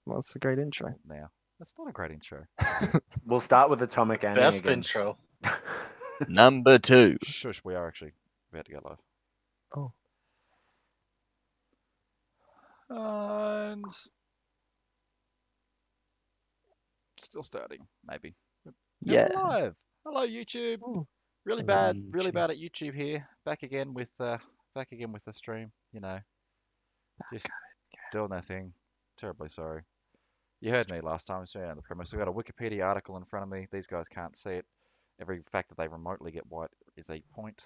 What's the great intro? Now, that's not a great intro. We'll start with Atomic Annie Best again. intro. Number 2. Shush, we are actually about to go live. Oh. And still starting, maybe. Yeah. We're live. Hello, YouTube. Ooh. Really Hello, really YouTube. bad at YouTube here. Back again with the stream. You know, just doing that thing. Terribly sorry. You heard me last time. So on the premise, we've got a Wikipedia article in front of me. These guys can't see it. Every fact that they remotely get white is a point.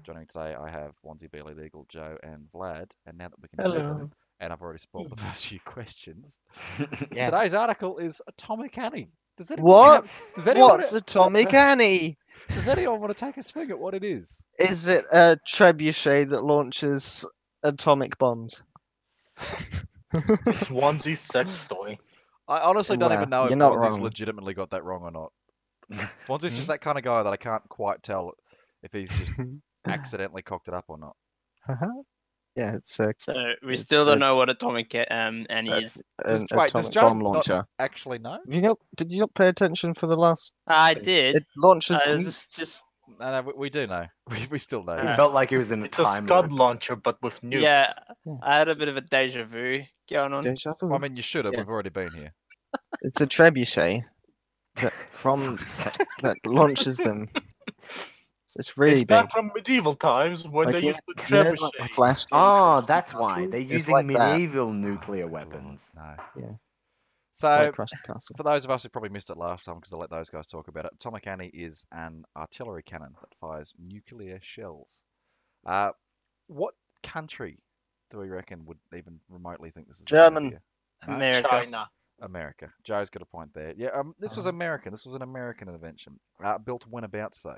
Joining me today, I have Onesie, Barely Legal, Joe, and Vlad. And now that we can do Hello. them, and I've already spoiled the first few questions. Yeah. Today's article is Atomic Annie. Does anyone What? does anyone What's Atomic Annie? Does anyone want to take a swing at what it is? Is it a trebuchet that launches atomic bombs? It's Onesie's sex toy. I honestly don't Well, even know if you're not Onesie's wrong. legitimately got that wrong or not. Onesie's just that kind of guy that I can't quite tell if he's just accidentally cocked it up or not. Yeah, it's So we It's still a- don't know what Atomic Annie is. an Wait, does atomic Joe bomb not launcher. actually know? Did you not pay attention for the last? I thing? did. It launches. It's just No, we do know. We still know. He felt like he was in a It's a time Scud loop. launcher, but with nukes. yeah. Yeah. I had a bit of a deja vu going on. Deja vu. Well, I mean, you should have. Yeah. We've already been here. It's a trebuchet that that launches them. It's really It's big. back from medieval times when Like, they you used the know, like trebuchet. flash. Oh, that's why. They're It's using like that. medieval nuclear weapons. No. Yeah. So, It's like Crash the Castle. for those of us who probably missed it last time, because I let those guys talk about it, Atomic Annie is an artillery cannon that fires nuclear shells. What country do we reckon would even remotely think this is a good German. idea? No? America. China. America. Joe's got a point there. Yeah, this was American. This was an American invention. Built whenabouts though?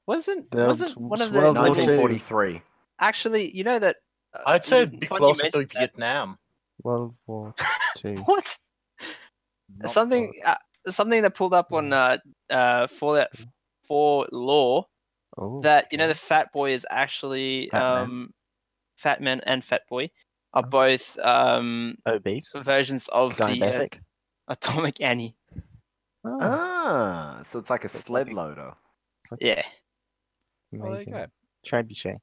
Wasn't Built one of the World War little- II. 1943. Actually, you know that I'd say it'd be funny you closer to mentioned that. Vietnam. World War II. What? Not Something that pulled up on for law Oh. that you know the Fat Boy is actually Fat Man. Fat Man and Fat Boy are both Obese. versions of the Diabetic. Atomic Annie. Oh, Ah, so it's like a So it's sled like- loader. it's like Yeah. Well, there you amazing. go. Trebuchet.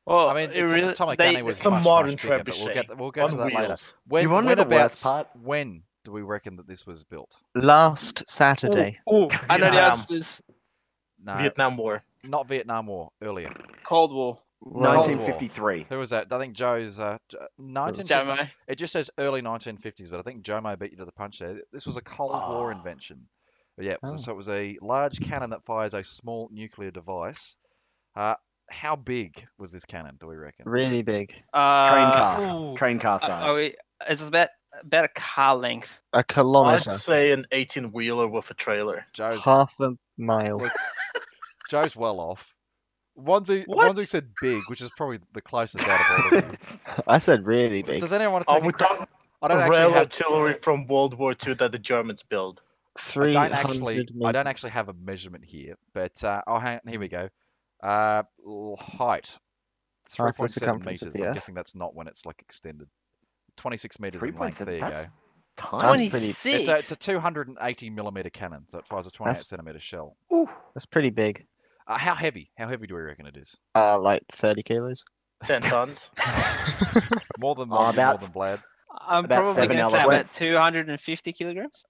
Well, I mean, it really, Atomic they, Annie was It's a much, modern much bigger, but trebuchet. we'll get to On that later. wheels. When, you wanna know the worst whenabouts- part? When do we reckon that this was built? Last Saturday. Oh, I know the Vietnam. answer to this. No, Vietnam War. not Vietnam War. Earlier. Cold War. Well, 1953. Who was that? I think Joe's 1950. Jomo. It just says early 1950s, but I think Jomo beat you to the punch there. This was a Cold War invention. But yeah, Oh. so it was a large cannon that fires a small nuclear device. How big was this cannon, do we reckon? really big. Train car. ooh. Train car size. It's about a car length. A I'd kilometer. say an 18-wheeler with a trailer. Joe's Half a mile. Look, Joe's well off. Onesie What? said big, which is probably the closest out of all of them. I said really big. Does anyone want to Are take a we crack? talking I don't rail actually have. artillery from World War II that the Germans built? 300 I don't meters. actually have a measurement here, but here we go. Height. Half the 3.7 circumference of meters. the I'm Earth. guessing that's not when it's like extended. 26 meters in length. 3.7. There you That's go. tiny. pretty- 26. It's a 280 millimeter cannon, so it fires a 28 centimeter shell. That's pretty big. How heavy? How heavy do we reckon it is? Like 30 kilos. 10 tons. More than Oh, Onesie, more about- than Vlad. I'm about probably 7 going to say about elephants. 250 kilograms.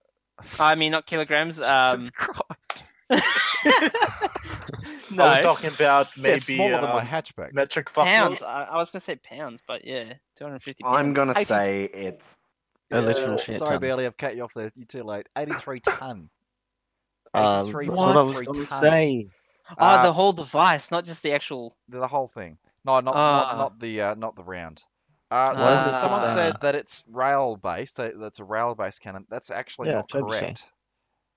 I mean, not kilograms. Jesus Christ. No, Are we talking about Yeah, maybe it's smaller than my hatchback. metric pounds. fuckload? I was going to say pounds, but yeah, 250 pounds. I'm gonna 80. say it's A literal shit Sorry, ton. Bailey, I've cut you off there. You're too late. 83 ton. That's 83 what I was ton. going to say. Oh, the whole device, not just the actual. The whole thing. No, not not the round. Why is it Someone so said bad? that it's rail based. That's a rail based cannon. That's actually Yeah, not trebuchet. correct.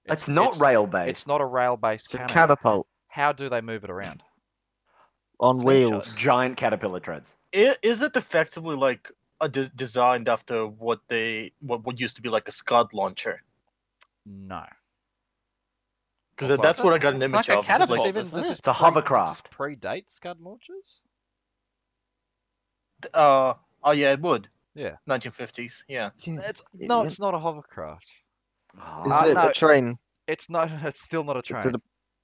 it's not rail based. It's not a rail based It's a cannon. catapult How do they move it around? on wheels. Giant caterpillar treads. Is it effectively like designed after what used to be like a Scud launcher? No. Because Also- that's what I got an image Like a of. catapult. It's like, isn't it? It's a hovercraft. Does this predate Scud launches? oh yeah, it would. Yeah. 1950s. Yeah. It's not a hovercraft. Oh, Is it no. a train? It's not. It's still not a Is train. it a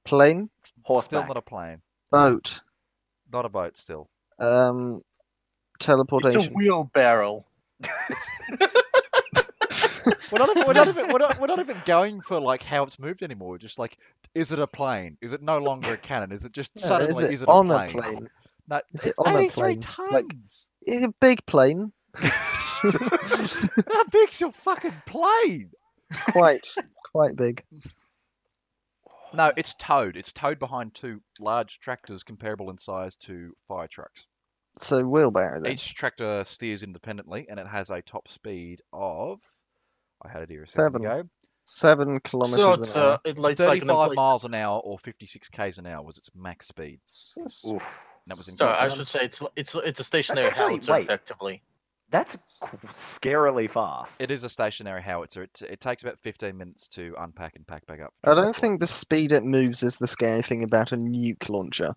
plane? Still Horseback. not a plane. Boat? Not a boat. Still. Um, It's a teleportation. wheelbarrow. We're not even going for like how it's moved anymore. We're just like, is it a plane? Is it no longer a cannon? Is it just No, suddenly? is it a on plane? a plane? No, Is it it's on a 83 plane? Like- tons. It's a big plane. How big's your fucking plane? Quite big. No, it's towed. It's towed behind two large tractors comparable in size to fire trucks. So wheelbarrow then. Each tractor steers independently, and it has a top speed of. I had it here a second 7. ago. 7 kilometers So an it's hour. it's like an 35 emplacement. miles an hour or 56 k's an hour was its max speed. Oof. That was in So I Scotland. should say it's a stationary actually- howitzer wait. effectively. That's scarily fast. It is a stationary howitzer. It takes about 15 minutes to unpack and pack back up. I don't think the speed it moves is the scary thing about a nuke launcher.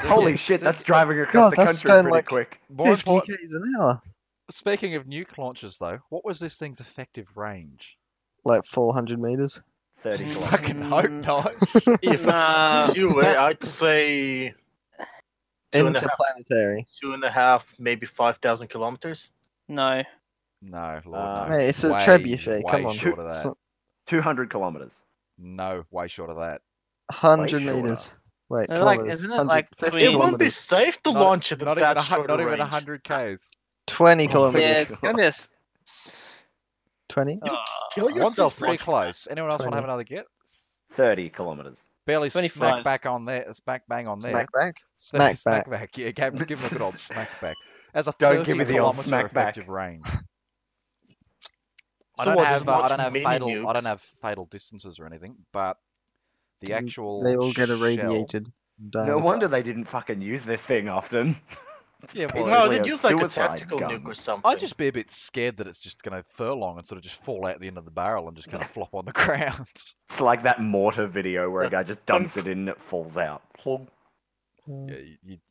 Holy shit, that's driving across God, the that's country going pretty like quick. More 50 important, k's an hour. speaking of nuke launchers, though, what was this thing's effective range? Like 400 meters. 30 kilometers. Fucking hope not. If Nah. it's two, I'd say 2.5, Interplanetary. 2.5, maybe 5,000 kilometers. No. No, Lord, Uh, no. Mate, it's a Way, trebuchet. way Come on. short of It's that. not 200 kilometers. No, way short of that. 100 shorter. meters. Wait, They're like- kilometers. isn't it 100 like 50 between- It wouldn't be kilometers. safe to Not- launch it at Not even, that short not even range. 100 k's. 20 Oh, kilometers. Yeah, goodness. 20? You Oh, kill Once is yourself pretty launching close. Anyone else want to 20. have another get? 30 kilometers. Barely 25. smack back on there. Smack bang on there. Smack back? Smack back. Smack back. Yeah, give him a good old smack back. As a Don't 30 give me the old kilometer smack back. effective range. So I don't what, have does it I don't launch have mini fatal nukes? fatal distances or anything, but the Didn't actual They all get shell- irradiated. and die. No wonder they didn't fucking use this thing often. It's Yeah, well, No, basically they'd a use like a suicide tactical gun. nuke or something. I'd just be a bit scared that it's just going to furlong and sort of just fall out the end of the barrel and just kind of flop on the ground. It's like that mortar video where a guy just dumps it in and it falls out. Plonk. Yeah,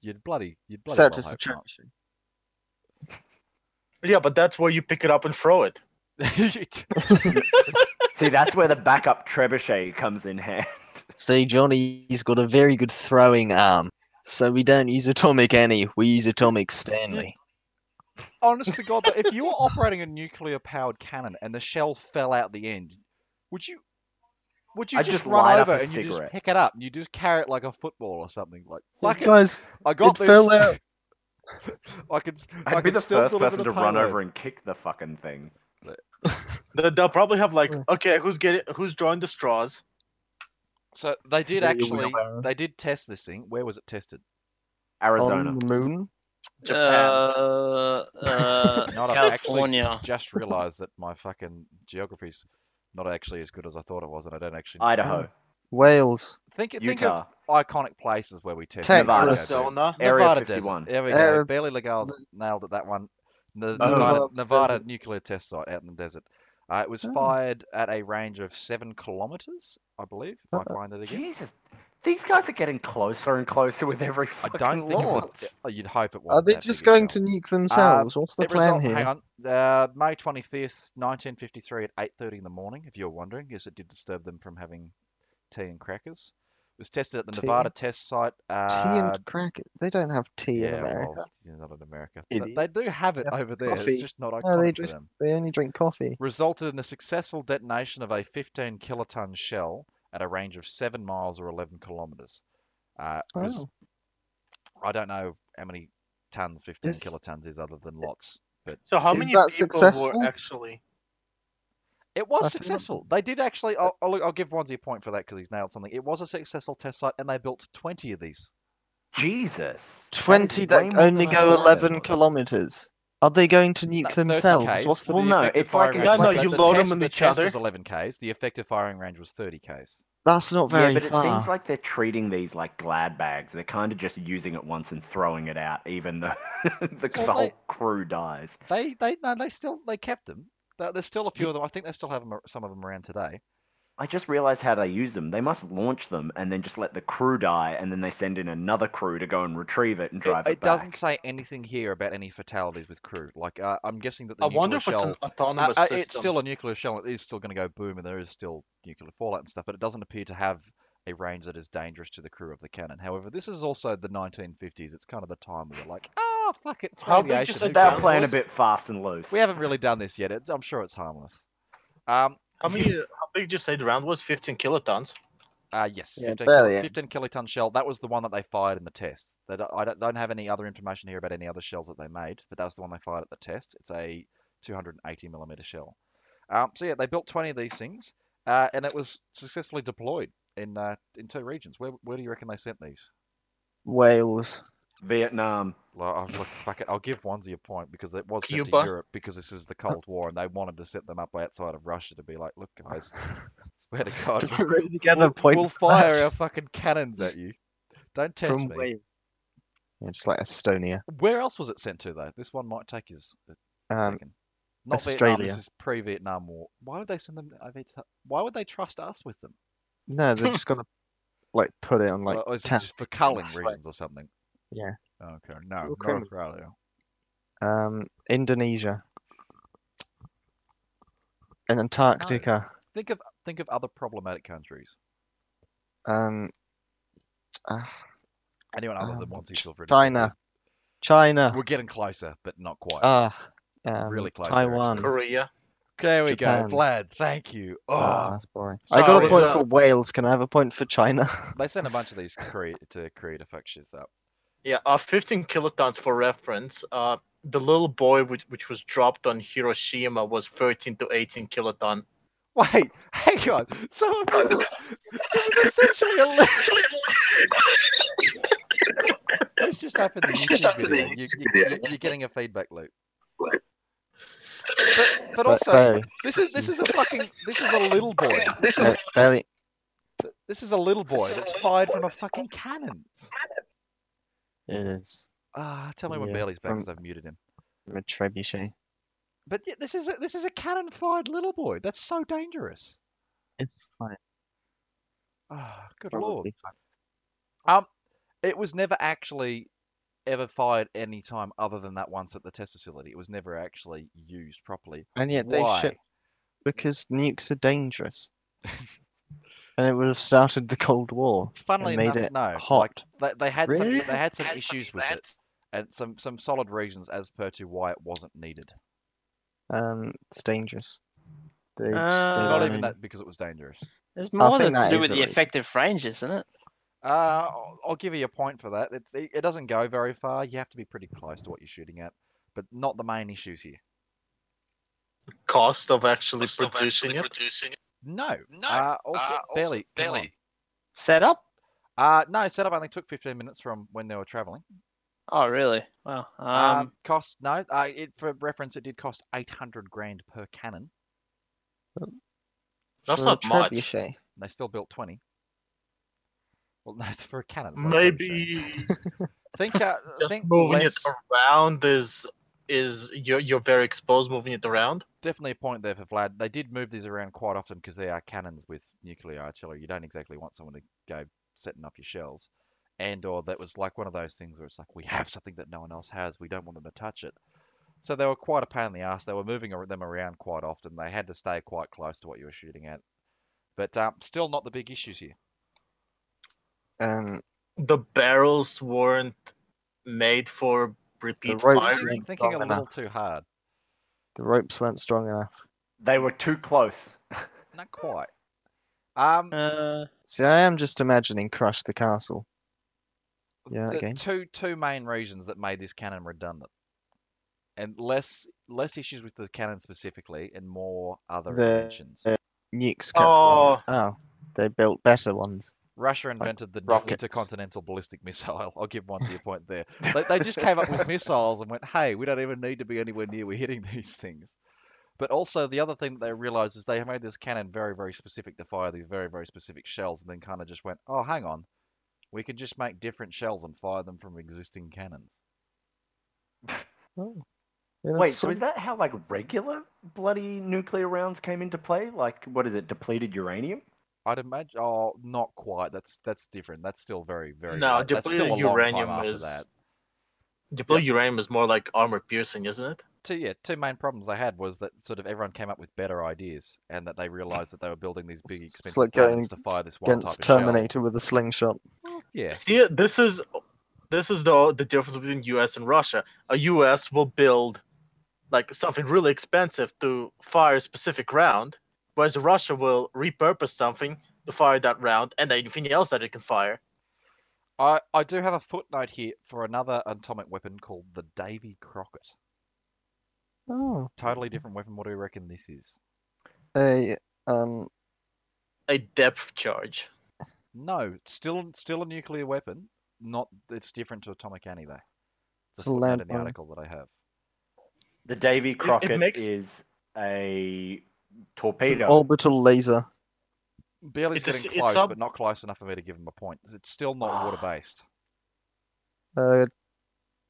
you'd bloody Except well it's a hope not. trebuchet. Yeah, but that's where you pick it up and throw it. See, that's where the backup trebuchet comes in hand. See, Johnny's got a very good throwing arm. So we don't use atomic Annie, we use atomic Stanley. Honest to God, though, if you were operating a nuclear-powered cannon and the shell fell out the end, would you I'd just just run light up over a and you just cigarette. pick it up and you just carry it like a football or something? Like, fuck it, Guys, I got it this. fell out. I can I'd be the still first deliver person the to run payload. over and kick the fucking thing. They'll probably have like, Mm. okay, who's drawing the straws? So they did Yeah, your actually, wheelbarrow. they did test this thing. Where was it tested? Arizona. On the moon? Japan. Not I've actually California. just realised that my fucking geography's not actually as good as I thought it was, and I don't actually Idaho. Wales. think Utah. of iconic places where we test. Texas. Nevada, Arizona. Area Nevada 51. desert. There we go. Area- Barely Legal nailed it. That one. The Oh. Nevada Desert. nuclear test site out in the desert. It was Oh. fired at a range of 7 kilometers, I believe. If I Uh-oh. find it again. Jesus. These guys are getting closer and closer with every I fucking don't think it was. launch. You'd hope it Are wasn't. they that just big a going shell. to nuke themselves? What's the It plan result- here? Hang on. May 25th, 1953 at 8:30 in the morning, if you're wondering, yes, it did disturb them from having tea and crackers. It was tested at the Tea? Nevada test site. Tea and crack. They don't have tea in yeah, America. well, yeah, not in America. Idiot. They do have it They have over there. coffee. It's just not No, iconic they for just them. they only drink coffee. Resulted in the successful detonation of a 15 kiloton shell at a range of 7 miles or 11 kilometers. Oh. I don't know how many tons 15 Is- kilotons is other than lots. So how Is many that people successful? were actually? It was I successful. They did actually. I'll give Wanzi a point for that because he's nailed something. It was a successful test site, and they built 20 of these. Jesus. 20 That is way that more only than I go thought it 11 was. kilometers. Are they going to nuke No, 30 themselves? Ks. What's the Well, The no, effective it's like firing a- range- Yeah, no, the- you the load 'em test- in the each test other. was 11 Ks. The effective firing range was 30 Ks. That's not very Yeah, but it far. seems like they're treating these like glad bags. They're kind of just using it once and throwing it out, even though the Well, whole they- crew dies. They kept them. There's still a few of them. I think they still have some of them around today. I just realized how they use them. They must launch them and then just let the crew die, and then they send in another crew to go and retrieve it and drive it It back. doesn't say anything here about any fatalities with crew. Like, I'm guessing that the I wonder nuclear if it's an shell. autonomous It's system. still a nuclear shell. It is still going to go boom, and there is still nuclear fallout and stuff. But it doesn't appear to have a range that is dangerous to the crew of the cannon. However, this is also the 1950s. It's kind of the time where we're like, ah, fuck it, it's How big radiation. you said who They were round cares?" playing a was? bit fast and loose. We haven't really done this yet. I'm sure it's harmless. How big did you say the round was? 15 kilotons. Yes, Yeah, 15, barely, yeah. 15 kiloton shell. That was the one that they fired in the test. I don't have any other information here about any other shells that they made, but that was the one they fired at the test. It's a 280 millimeter shell. So yeah, they built 20 of these things, and it was successfully deployed in 2 regions. Where do you reckon they sent these? Wales. Vietnam. Well, look, fuck it. I'll give Wanzi a point because it was sent to Cuba? Europe because this is the Cold War, and they wanted to set them up outside of Russia to be like, look, guys, swear to God, Really get a point we'll for fire that. our fucking cannons at you. Don't test From me. Wales. Yeah, just like Estonia. Where else was it sent to though? This one might take us a second. Not Vietnam. This Australia. is pre-Vietnam War. Why would they send them? Why would they trust us with them? No, they're just gonna like put it on like Or is this town. just for culling Right. reasons or something? Yeah. Okay, no, Little not criminal. Australia. Indonesia and Antarctica. Think of other problematic countries. Um, uh, Anyone other than Wanzi, feel free to China. China. We're getting closer, but not quite. Really close there, Taiwan. Korea. There we Japan. go, Vlad. Thank you. Oh, Oh, that's boring. So I got a is, point for Wales. Can I have a point for China? they sent a bunch of these to Korea to fuck shit up. Yeah, 15 kilotons for reference. The little boy which was dropped on Hiroshima was 13 to 18 kiloton. Wait, hang on. So it was essentially a This just happened in the YouTube video. You're getting a feedback loop. But also, Barely. this is a little boy. Barely. This is a little boy that's fired from a fucking cannon. It is. Tell me when Yeah, Bailey's back from- because I've muted him. From a trebuchet. But yeah, this is a cannon fired little boy. That's so dangerous. It's fine. Good lord. Fine. It was never actually ever fired any time other than that once at the test facility. It was never actually used properly. And yet Why? they should, because nukes are dangerous. And it would have started the Cold War. Funnily and made enough, it no. hot. Like they had Really? some issues with it, and some solid reasons as per to why it wasn't needed. It's dangerous. They Not don't even know. that because it was dangerous. There's more think to that do is with a the reason. effective range, isn't it? I'll give you a point for that. It doesn't go very far. You have to be pretty close to what you're shooting at, but not the main issues here. Cost of actually producing it. No. Also, barely. Come on. Set up? No, setup only took 15 minutes from when they were traveling. Oh, really? Wow. Cost no. For reference, it did cost 800 grand per cannon. That's For a not much. trebuchet. They still built 20. Well, no, it's for a cannon. It's not a trebuchet. Maybe Think just moving less. it around is you're very exposed moving it around. Definitely a point there for Vlad. They did move these around quite often because they are cannons with nuclear artillery. You don't exactly want someone to go setting up your shells. Or that was like one of those things where it's like, we have something that no one else has. We don't want them to touch it. So they were quite a pain in the ass. They were moving them around quite often. They had to stay quite close to what you were shooting at. But still not the big issues here. The barrels weren't made for repeat ropes fire. weren't Thinking a strong little enough. too hard. The ropes weren't strong enough. They were too close. Not quite. See, I am just imagining Crush the Castle. Yeah, that game. Two main reasons that made this cannon redundant, and less issues with the cannon specifically, and more other inventions. Nukes kept Oh. they built better ones. Russia invented the rockets. intercontinental ballistic missile. I'll give one to your point there. They just came up with missiles and went, hey, we don't even need to be anywhere near we're hitting these things. But also the other thing that they realized is they made this cannon very, very specific to fire these very, very specific shells, and then kind of just went, oh, hang on. We could just make different shells and fire them from existing cannons. Oh, Yeah, that's Wait, so sort is that how like regular bloody nuclear rounds came into play? Like, what is it? Depleted uranium? I'd imagine. Oh, not quite. That's different. That's still very, very No, late. That's still a depleted long time uranium after is that. depleted uranium is more like armor piercing, isn't it? Two main problems I had was that sort of everyone came up with better ideas, and that they realized that they were building these big, It's expensive like going cannons to fire this one type against of shell. Terminator with a slingshot. Yeah. See, this is the difference between U.S. and Russia. A U.S. will build like something really expensive to fire a specific round, whereas Russia will repurpose something to fire that round and anything else that it can fire. I do have a footnote here for another atomic weapon called the Davy Crockett. Oh, Totally different weapon. What do you reckon this is? a A depth charge. No, it's still a nuclear weapon. Not it's different to atomic anti though. It's It's a a footnote in the landmine. article that I have. The Davy Crockett makes- is a It's an torpedo. orbital laser. Bailey's It's a getting s- it's close, up- but not close enough for me to give him a point. It's still not water-based.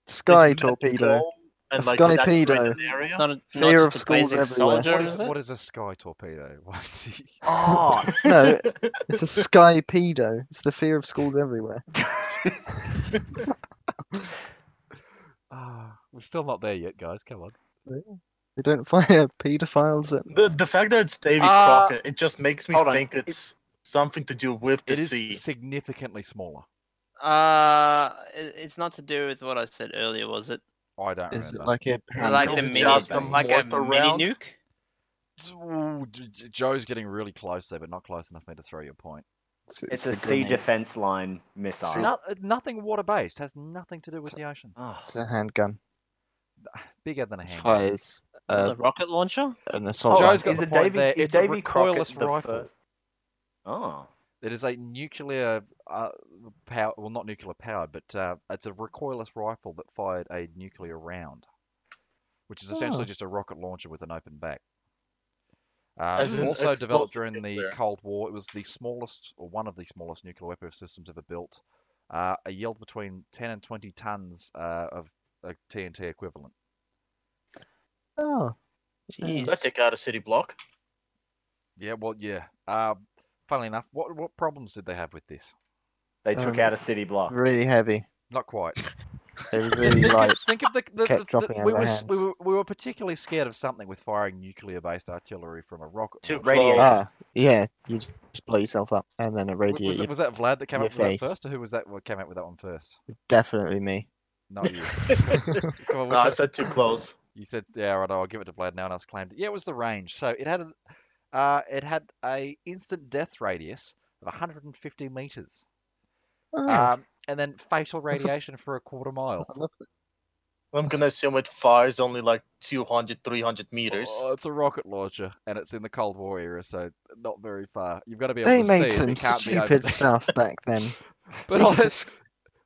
Sky Like, torpedo. and A like skypedo. saturate an area. It's not a, Fear not of just a schools basic everywhere. soldier, is it? What is a sky torpedo? What's he- Oh, No, it's a skypedo. It's the fear of schools everywhere. We're still not there yet, guys. Come on. They don't fire pedophiles at The fact that it's Davy Uh, Crockett, it just makes me hold on. think it's something to do with the It is sea. significantly smaller. It's not to do with what I said earlier, was it? I don't Is it remember. like a Is it like the Is it mini, just a like a mortar mini round? nuke? Ooh, Joe's getting really close there, but not close enough for me to throw your point. it's a sea grenade. defense line missile. Nothing water-based. Has nothing to do with the ocean. Oh, It's a handgun. Bigger than a handgun. Fires The rocket launcher? an assault. Joe's rifle. got is the it point Davy, there. is It's a Davy Crockett recoilless the rifle. first- Oh, It is a nuclear power, well, not nuclear powered, but it's a recoilless rifle that fired a nuclear round, which is essentially Oh. just a rocket launcher with an open back. As in Also developed explosive during the nuclear. Cold War. It was the smallest, or one of the smallest nuclear weapon systems ever built. A yield between 10 and 20 tons of a TNT equivalent. Oh, Jeez. That take out a city block. Yeah, well, yeah. Funnily enough, what problems did they have with this? they took out a city block. really heavy. Not quite. They were really light. Think of kept dropping out we of were their s- we hands. were we were particularly scared of something with firing nuclear-based artillery from a rocket. Too launcher. Radiation. Ah, yeah, you just blow yourself up and then Was, irradiate you. was that Vlad that came your up with that face. first, or who was that what came up with that one first? Definitely me. Not you. Come on, No, which I one- said too close. You said, yeah, right. I'll give it to Vlad. No one else claimed it. Yeah, it was the range. So it had a instant death radius of 150 meters, Oh, and then fatal radiation for a quarter mile. I love that. I'm gonna assume it fires only like 200, 300 meters. Oh, it's a rocket launcher, and it's in the Cold War era, so not very far. You've got to be able They to made see it. some You can't be over stupid there. stuff back then. But Jesus.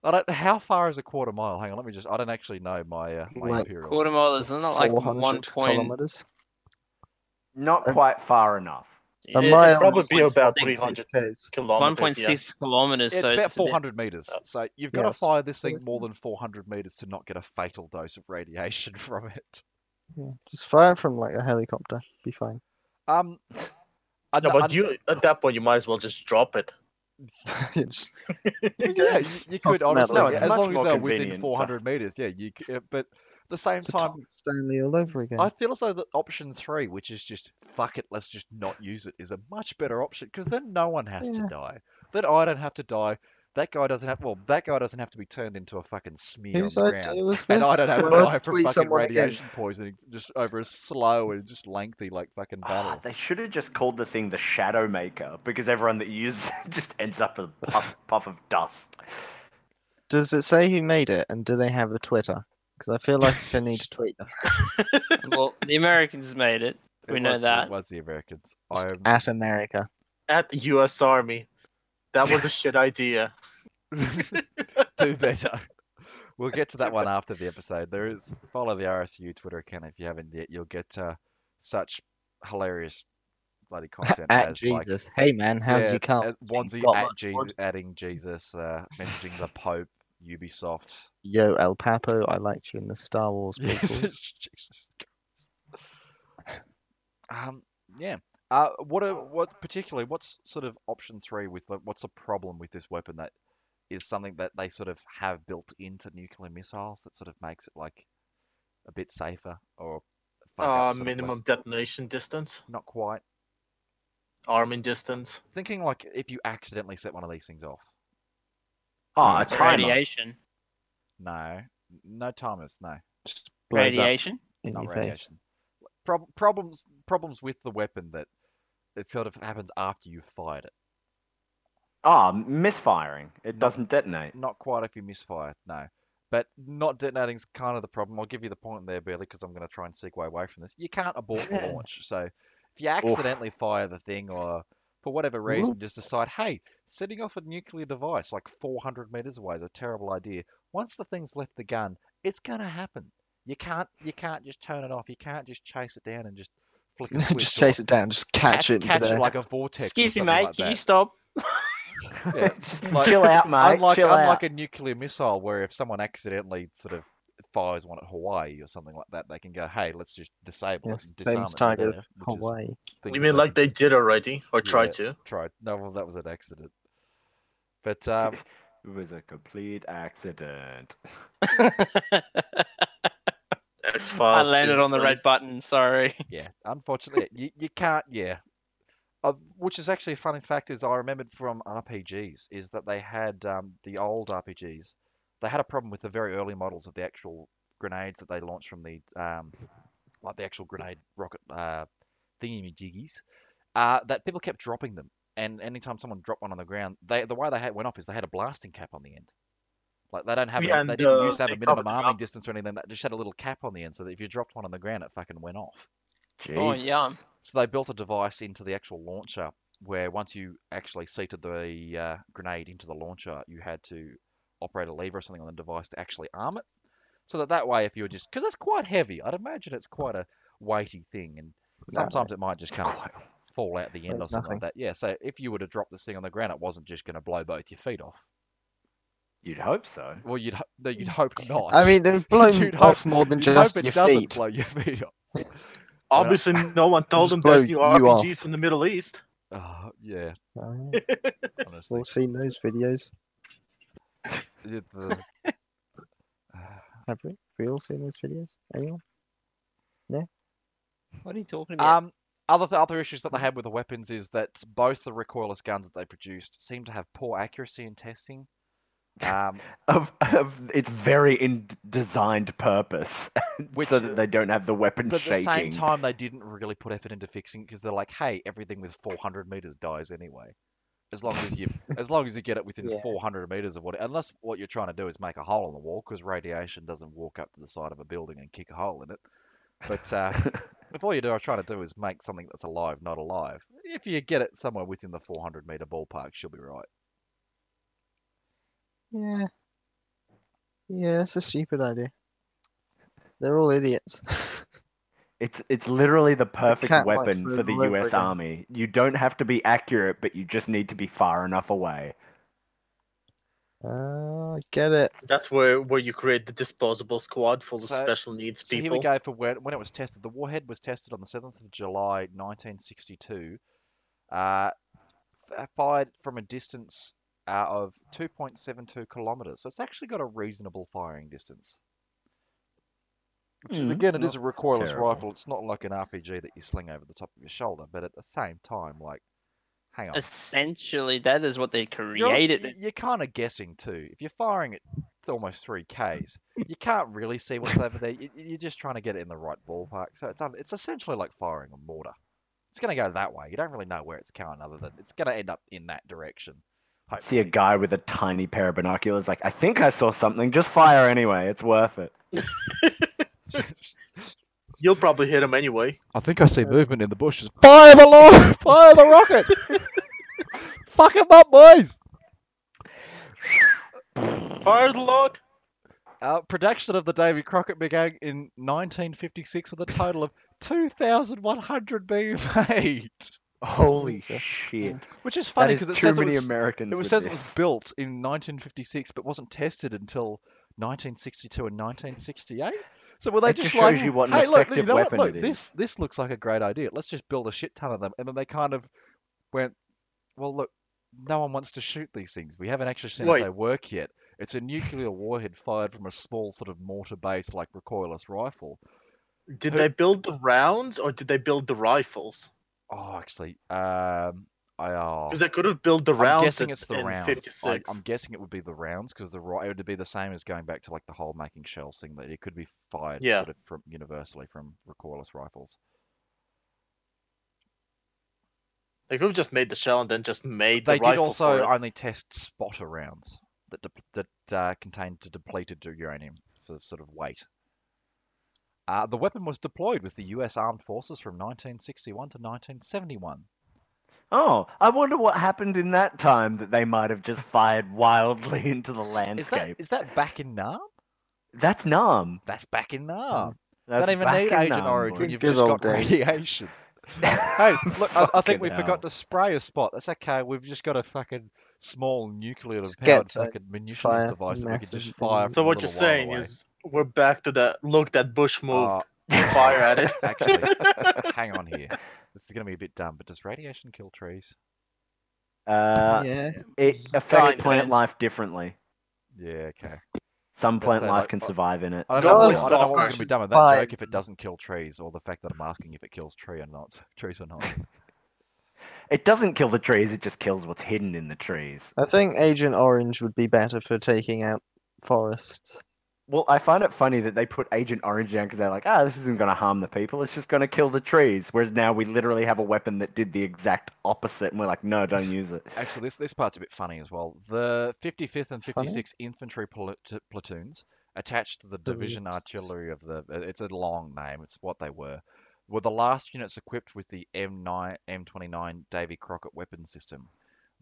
I don't. How far is a quarter mile? Hang on, let me just. I don't actually know my my Like imperial. Quarter mile isn't it like 400 1 point? kilometers. Not quite far enough. A It'd mile probably is be about 1.6 300 k's. kilometers. Yeah. 1.6 kilometers. It's so about it's a bit- 400 meters. So you've got to Yes. fire this So thing it's- more than 400 meters to not get a fatal dose of radiation from it. Yeah. Just fire from like a helicopter. Be fine. Um, No, but you at that point you might as well just drop it. Just- yeah, you could Cost honestly, metal. No, it's as much long as more they're within convenient 400 meters. Yeah, you. But at the same it's a time, Tom Stanley all over again. I feel as though the option 3, which is just fuck it, let's just not use it, is a much better option because then no one has to Yeah. die. Then I don't have to die. That guy doesn't have. Well, that guy doesn't have to be turned into a fucking smear Whose on the idea ground. was And this? I don't have to Well, die from tweet fucking someone again. radiation poisoning just over a slow and just lengthy like fucking battle. They should have just called the thing the Shadow Maker because everyone that uses it just ends up a puff of dust. Does it say who made it, and do they have a Twitter? Because I feel like I need to tweet them. Well, the Americans made it. We know that. It was the Americans. Just at America. At the U.S. Army. That was a shit idea. Do better. We'll get to that one after the episode. There is follow the RSU Twitter account if you haven't yet. You'll get such hilarious bloody content At as like Jesus. Hey man, how's your car? Onesie Got at much wood? adding Jesus, mentioning the Pope, Ubisoft. Yo, El Papo, I liked you in the Star Wars Yes, prequels. Jesus Christ. Yeah. What's sort of option 3 with what's the problem with this weapon that is something that they sort of have built into nuclear missiles that sort of makes it like a bit safer or fuck up sort of Minimum less, detonation distance, not quite. arming distance. Thinking like if you accidentally set one of these things off. Oh, a It's timer. radiation. No timers, no, Just blows up Radiation. in not your face. radiation. Problems with the weapon that it sort of happens after you've fired it. Oh, misfiring. It Not- doesn't detonate. Not quite if you misfire, no. But not detonating's kind of the problem. I'll give you the point there, Billy, because I'm going to try and segue away from this. You can't abort the launch. So if you accidentally fire the thing or for whatever reason just decide, hey, setting off a nuclear device like 400 meters away is a terrible idea. Once the thing's left the gun, it's going to happen. You can't just turn it off. You can't just chase it down and just flick a switch. Just chase it down, just catch it. Catch it midair. like a vortex. Excuse or me, something mate. like Can that. you stop? Yeah, like- Chill out, mate. Unlike Chill out. a nuclear missile, where if someone accidentally sort of fires one at Hawaii or something like that, they can go, "Hey, let's just disable Yes, it and disarm famous it target, there," which is Hawaii. things You that mean they like can- they did already, or tried Yeah. to? tried? No, well, that was an accident. But It was a complete accident. I X-Files. landed on the red Tuesdays. button. Sorry. yeah, unfortunately, you can't. Yeah, which is actually a funny fact is I remembered from RPGs is that they had the old RPGs. They had a problem with the very early models of the actual grenades that they launched from the like the actual grenade rocket thingy-majiggies, that people kept dropping them. And anytime someone dropped one on the ground, the way they went off is they had a blasting cap on the end. Like they don't have, Yeah, they and, didn't used to have they a minimum covered them arming up. distance or anything. That just had a little cap on the end, so that if you dropped one on the ground, it fucking went off. Oh, Jesus. yum. So they built a device into the actual launcher where once you actually seated the grenade into the launcher, you had to operate a lever or something on the device to actually arm it. So that way, if you were just because it's quite heavy, I'd imagine it's quite a weighty thing, and sometimes it might just kind of fall out the end or Weighs something like nothing. that. Yeah. So if you were to drop this thing on the ground, it wasn't just going to blow both your feet off. You'd hope so. Well, you'd hope not. I mean, they've blown You'd off hope- more than you'd just hope it your doesn't feet. blow your feet off. Obviously, no one told Just them there's blow new you RPGs off. in the Middle East. Yeah, Oh, yeah. honestly. We've seen those videos. Yeah, the- Have we? Have we all seen those videos? Anyone? What are you talking about? other issues that they had with the weapons is that both the recoilless guns that they produced seem to have poor accuracy in testing. Of its very designed purpose, Which- so that they don't have the weapon But at the shaking. same time, they didn't really put effort into fixing it because they're like, hey, everything with 400 meters dies anyway. As long as you get it within Yeah. 400 meters of unless what you're trying to do is make a hole in the wall, because radiation doesn't walk up to the side of a building and kick a hole in it. But if all you're trying to do is make something that's alive, not alive, if you get it somewhere within the 400 meter ballpark, she'll be right. Yeah. Yeah, it's a stupid idea. They're all idiots. It's literally the perfect cat fight weapon for for the all over US again. Army. You don't have to be accurate, but you just need to be far enough away. I get it. That's where you create the disposable squad full of So- special needs So here people. we go for when it was tested. The warhead was tested on the 7th of July, 1962. Fired from a distance of 2.72 kilometers. So it's actually got a reasonable firing distance. Which, again, it is a recoilless terrible. rifle. It's not like an RPG that you sling over the top of your shoulder. But at the same time, like, hang on. Essentially, that is what they You're also- created. You're kind of guessing too. If you're firing at almost 3Ks, you can't really see what's over there. You're just trying to get it in the right ballpark. So it's essentially like firing a mortar. It's going to go that way. You don't really know where it's going, other than it's going to end up in that direction. See a Hopefully. guy with a tiny pair of binoculars, like, I think I saw something. Just fire anyway. It's worth it. You'll probably hit them anyway. I think I see movement in the bushes. Fire fire the rocket! Fuck him up, boys! Fire the lot. Production of the Davy Crockett began in 1956 with a total of 2,100 being made. Holy Jesus shit. Christ. Which is That funny is because it too says many it was Americans it with says it was this. built in 1956, but wasn't tested until 1962 and 1968. So were they It just just like, shows you what an hey, look, you effective know what? weapon Look, it is. this looks like a great idea. Let's just build a shit ton of them. And then they kind of went, well, look, no one wants to shoot these things. We haven't actually seen if Wait. they work yet. It's a nuclear warhead fired from a small sort of mortar-based, like recoilless rifle. Did Who- they build the rounds or did they build the rifles? Oh, actually, Because they could have built the I'm rounds guessing it's the in rounds. 56. I'm guessing it would be the rounds because it would be the same as going back to like the whole making shells thing, that it could be fired Yeah. sort of from universally from recoilless rifles. They could have just made the shell and then just made They the did rifle also for it. only test spotter rounds that contained depleted uranium for sort of weight. The weapon was deployed with the U.S. Armed Forces from 1961 to 1971. Oh, I wonder what happened in that time that they might have just fired wildly into the Is landscape. that back in Nam? That's Nam. That's back in Nam. That's Don't even back need in Agent Nam, Orange when boys. you've Good just old got days. radiation. Hey, look, I think Fucking we hell. forgot to spray a spot. That's okay. We've just got a fucking small nuclear Just powered get to fucking munitions fire device that we can just massive fire things. So from a what you're little while saying away. is we're back to that look that Bush moved. Uh, Fire at it. Actually, hang on here. This is going to be a bit dumb, but does radiation kill trees? Yeah. It affects Kind plant of. life differently. Yeah, okay. Some Let's plant say, life like, can survive in it. I Go don't with know what was going Stalker. to be dumb in that Fire. joke if it doesn't kill trees, or the fact that I'm asking if it kills trees or not. It doesn't kill the trees, it just kills what's hidden in the trees. I think Agent Orange would be better for taking out forests. Well, I find it funny that they put Agent Orange down because they're like, this isn't going to harm the people, it's just going to kill the trees. Whereas now we literally have a weapon that did the exact opposite, and we're like, no, don't use it. Actually, this part's a bit funny as well. The 55th and Funny? 56th infantry platoons attached to the division artillery of the, it's a long name, it's what they were the last units equipped with the M29 Davy Crockett weapon system.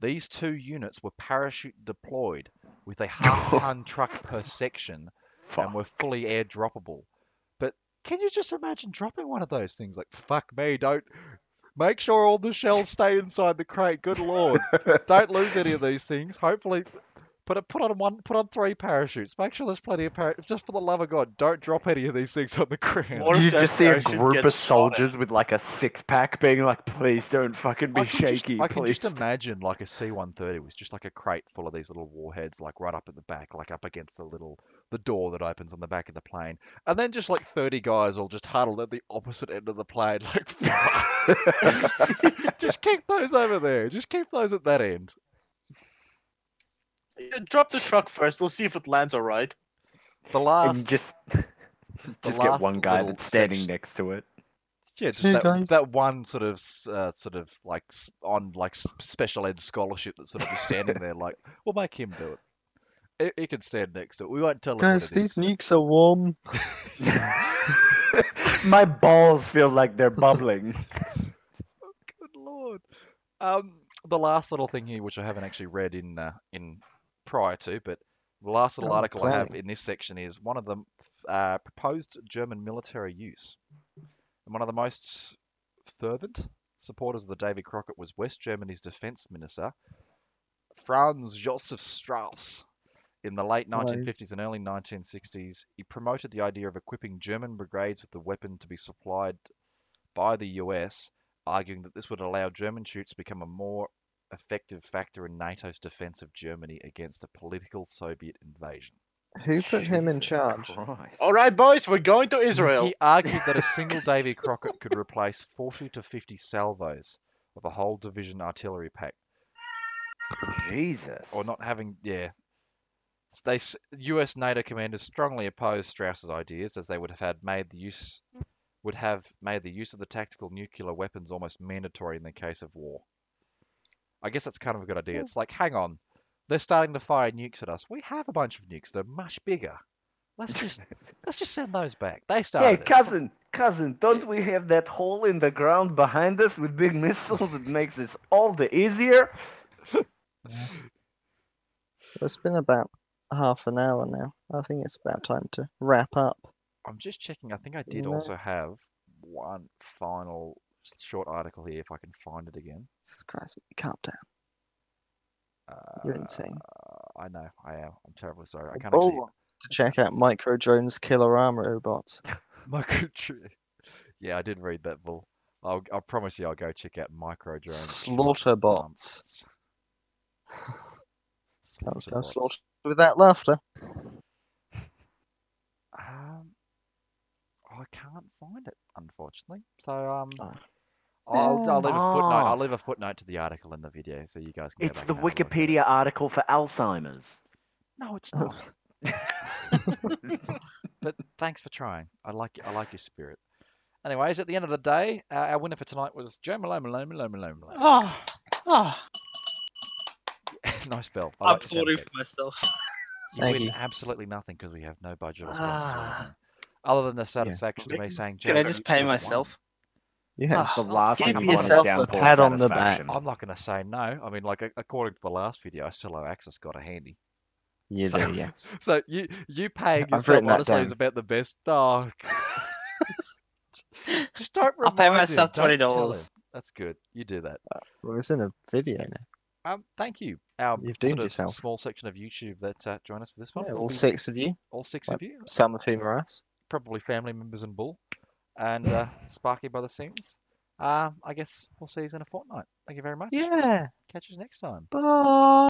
These two units were parachute deployed with a half-ton truck per section and were fully air-droppable. But can you just imagine dropping one of those things? Like, fuck me, don't... Make sure all the shells stay inside the crate. Good lord. Don't lose any of these things. Hopefully, put on 3 parachutes. Make sure there's plenty of parachutes. Just for the love of God, don't drop any of these things on the ground. What if You that just see a parachute group gets of shot soldiers with like a 6-pack being like, please don't fucking be shaky, I can please. just imagine like a C-130 with just like a crate full of these little warheads, like right up at the back, like up against the door that opens on the back of the plane, and then just like 30 guys all just huddled at the opposite end of the plane, like just keep those over there. Just keep those at that end. Yeah, drop the truck first. We'll see if it lands alright. The And last, you just get last one guy little that's standing section- next to it. yeah, just Hey, that guys. that one sort of like on like special ed scholarship that's sort of just standing there, like we'll make him do it. He can stand next to it. We won't tell him Guys, what it is. these nukes are warm. My balls feel like they're bubbling. Good lord. The last little thing here, which I haven't actually read in prior to, but the last little Oh, article I have plenty. in this section is one of the proposed German military use. And one of the most fervent supporters of the Davy Crockett was West Germany's defense minister, Franz Josef Strauss. In the late 1950s and early 1960s, he promoted the idea of equipping German brigades with the weapon to be supplied by the US, arguing that this would allow German troops to become a more effective factor in NATO's defense of Germany against a political Soviet invasion. Who put him in Jesus charge? Christ. Alright, boys, we're going to Israel. He argued that a single Davy Crockett could replace 40 to 50 salvos of a whole division artillery pack. Jesus. Or not having, yeah. US NATO commanders strongly opposed Strauss's ideas, as they would have made the use of the tactical nuclear weapons almost mandatory in the case of war. I guess that's kind of a good idea. It's like, hang on, they're starting to fire nukes at us. We have a bunch of nukes. They're much bigger. Let's just send those back. They Hey, started it. cousin, don't we have that hole in the ground behind us with big missiles that makes this all the easier? It's been about half an hour now. I think it's about time to wrap up. I'm just checking. I think I did No. also have one final short article here if I can find it again. Jesus Christ, calm down. You're insane. I know, I am. I'm terribly sorry. I can't Bull actually. wants to check out Micro Drones Killer Arm Robots. Microtree. Yeah, I did read that, Bull. I promise you, I'll go check out Micro Drone. Slaughter bots. Slaughter Go bots. slaughter with that laughter. I can't find it, unfortunately. So Oh. I'll leave a footnote. Ah. I'll leave a footnote to the article in the video, so you guys can. It's go back the and have a look at it. Wikipedia article for Alzheimer's. No, it's not. But thanks for trying. I like your spirit. Anyways, at the end of the day, our winner for tonight was Joe Malone. Oh, oh, Nice bell. I I'm like the sound applauding effect. for myself. You Thank win you. absolutely nothing because we have no budget or sponsors or anything. Other than the satisfaction of me saying, Joe, Can I just pay you've won. myself? Yes. The last Give thing you want is yourself a downpour pat on the back. satisfaction. I'm not going to say no. I mean, like according to the last video, I still owe Access got a handy. You So- do, yes. So you paying I've yourself written that honestly is down. about the best. Oh, just don't I'll pay remind him. myself Don't tell $20. him. That's good. You do that. Well, it's in a video now. Thank you. Our You've sort doomed of yourself. small section of YouTube that joined us for this one. Yeah, will all be 6 of you. all six like- of you, Some of whom are us. probably family members and Bull, and Sparky by the scenes. I guess we'll see you in a fortnight. Thank you very much. Yeah. Catch us next time. Bye.